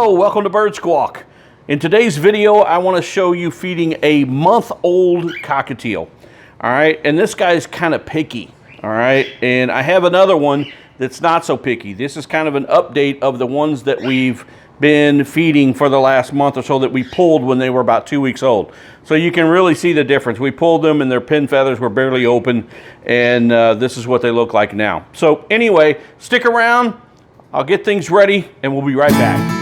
Hello, welcome to Bird Squawk. In today's video, I want to show you feeding a month-old cockatiel. All right, and this guy's kind of picky. All right, and I have another one that's not so picky. This is kind of an update of the ones that we've been feeding for the last month or so that we pulled when they were about 2 weeks old. So you can really see the difference. We pulled them and their pin feathers were barely open, and this is what they look like now. So anyway, stick around. I'll get things ready and we'll be right back.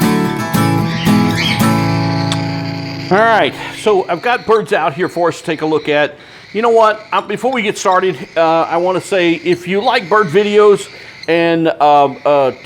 All right, so I've got birds out here for us to take a look at. You know what, before we get started, I want to say if you like bird videos and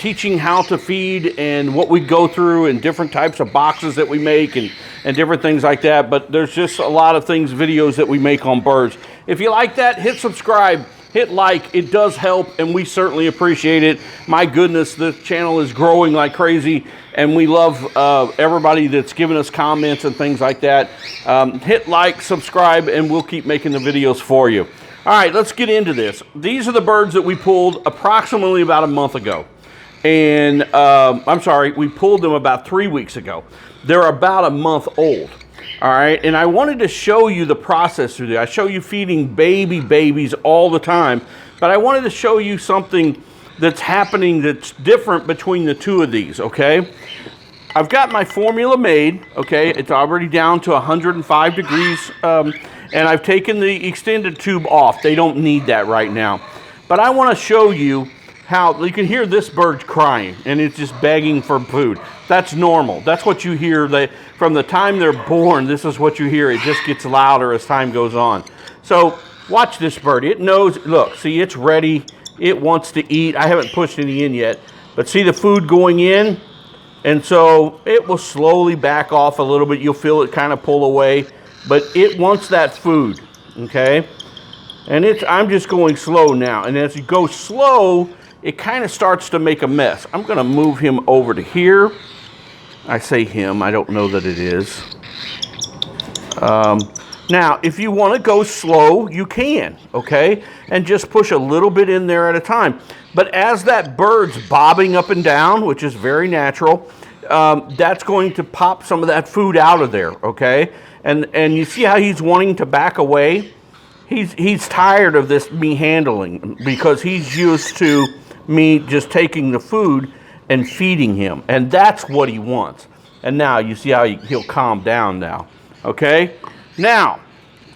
teaching how to feed and what we go through and different types of boxes that we make and different things like that, but there's just a lot of things, videos that we make on birds. If you like that, hit subscribe. Hit like, it does help, and we certainly appreciate it. My goodness, the channel is growing like crazy, and we love everybody that's giving us comments and things like that. Hit like, subscribe, and we'll keep making the videos for you. All right, let's get into this. These are the birds that we pulled approximately about a month ago. And, I'm sorry, we pulled them about 3 weeks ago. They're about a month old. All right, and I wanted to show you the process through there. I show you feeding babies all the time, but I wanted to show you something that's happening that's different between the two of these, okay? I've got my formula made, okay? It's already down to 105 degrees, and I've taken the extended tube off. They don't need that right now. But I want to show you how you can hear this bird crying, and it's just begging for food. That's normal. That's what you hear. From the time they're born, this is what you hear. It just gets louder as time goes on. So watch this bird. It knows, look, see, it's ready. It wants to eat. I haven't pushed any in yet, but see the food going in? And so it will slowly back off a little bit. You'll feel it kind of pull away, but it wants that food, okay? And I'm just going slow now. And as you go slow, it kind of starts to make a mess. I'm going to move him over to here. I say him, I don't know that it is. Now, if you want to go slow, you can, okay? And just push a little bit in there at a time. But as that bird's bobbing up and down, which is very natural, that's going to pop some of that food out of there, okay? And you see how he's wanting to back away? He's tired of this, me handling, because he's used to me just taking the food and feeding him, and that's what he wants. And now you see how he'll calm down now, okay? Now,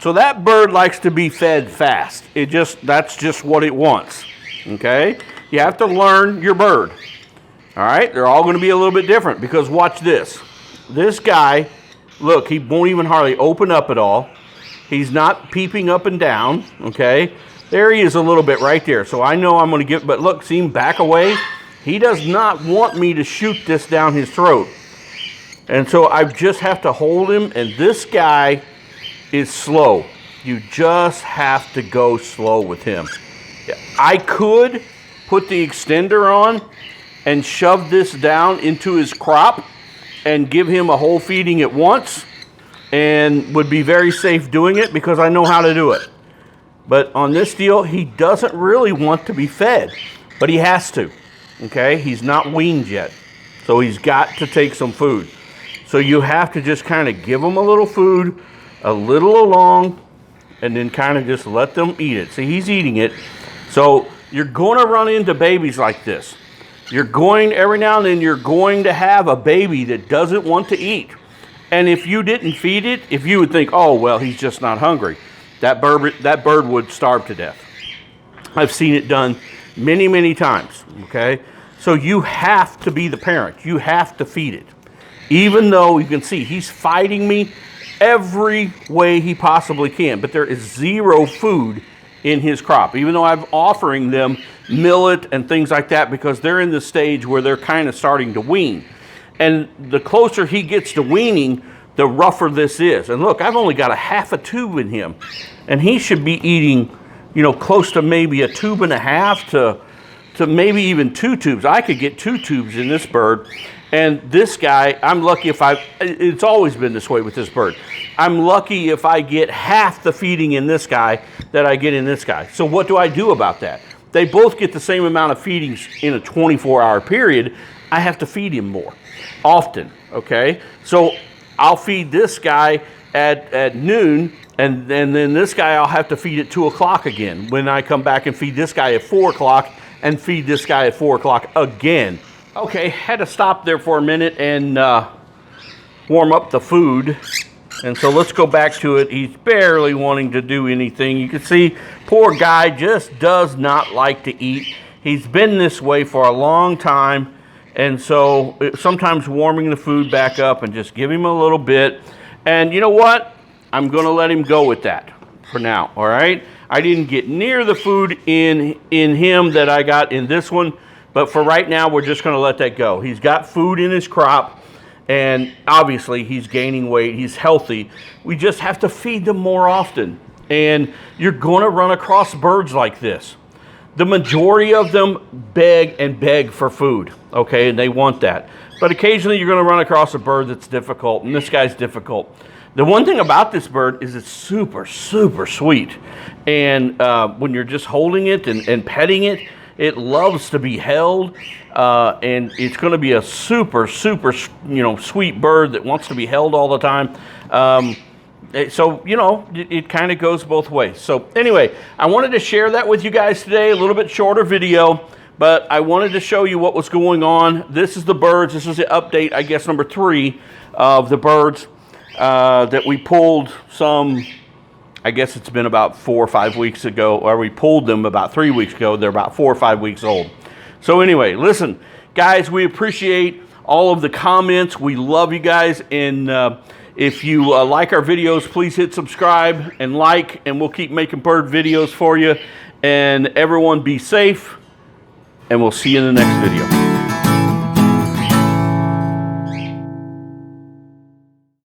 so that bird likes to be fed fast. That's just what it wants, okay? You have to learn your bird, all right? They're all going to be a little bit different, because watch this. This guy, look, he won't even hardly open up at all. He's not peeping up and down, okay? There he is a little bit right there. So I know I'm going to get, but look, see him back away? He does not want me to shoot this down his throat. And so I just have to hold him, and this guy is slow. You just have to go slow with him. I could put the extender on and shove this down into his crop and give him a whole feeding at once, and would be very safe doing it because I know how to do it. But on this deal, he doesn't really want to be fed, but he has to, okay? He's not weaned yet, so he's got to take some food. So you have to just kind of give him a little food, a little along, and then kind of just let them eat it. See, he's eating it. So you're going to run into babies like this. Every now and then, you're going to have a baby that doesn't want to eat. And if you didn't feed it, if you would think, oh, well, he's just not hungry, that bird would starve to death. I've seen it done many, many times, okay? So you have to be the parent. You have to feed it. Even though you can see he's fighting me every way he possibly can, but there is zero food in his crop, even though I'm offering them millet and things like that because they're in the stage where they're kind of starting to wean. And the closer he gets to weaning, the rougher this is. And look, I've only got a half a tube in him, and he should be eating, you know, close to maybe a tube and a half to maybe even 2 tubes. I could get 2 tubes in this bird. And this guy, I'm lucky it's always been this way with this bird. I'm lucky if I get half the feeding in this guy that I get in this guy. So what do I do about that? They both get the same amount of feedings in a 24-hour period, I have to feed him more often, okay? So I'll feed this guy at noon, and then this guy I'll have to feed at 2 o'clock again when I come back and feed this guy at 4 o'clock and feed this guy at 4 o'clock again. Okay, had to stop there for a minute and warm up the food. And so let's go back to it. He's barely wanting to do anything. You can see, poor guy just does not like to eat. He's been this way for a long time. And so sometimes warming the food back up and just give him a little bit. And you know what? I'm going to let him go with that for now, all right? I didn't get near the food in him that I got in this one. But for right now, we're just going to let that go. He's got food in his crop. And obviously, he's gaining weight. He's healthy. We just have to feed them more often. And you're going to run across birds like this. The majority of them beg and beg for food, okay? And they want that. But occasionally, you're going to run across a bird that's difficult. And this guy's difficult. The one thing about this bird is it's super, super sweet. And when you're just holding it and petting it, it loves to be held. And it's going to be a super, super, sweet bird that wants to be held all the time. So, it kind of goes both ways. So anyway, I wanted to share that with you guys today, a little bit shorter video, but I wanted to show you what was going on. This is the birds. This is the update, I guess, number 3 of the birds that we pulled I guess it's been about 4 or 5 weeks ago, or we pulled them about 3 weeks ago. They're about 4 or 5 weeks old. So anyway, listen, guys, we appreciate all of the comments. We love you guys. And if you like our videos, please hit subscribe and like, and we'll keep making bird videos for you. And everyone be safe, and we'll see you in the next video.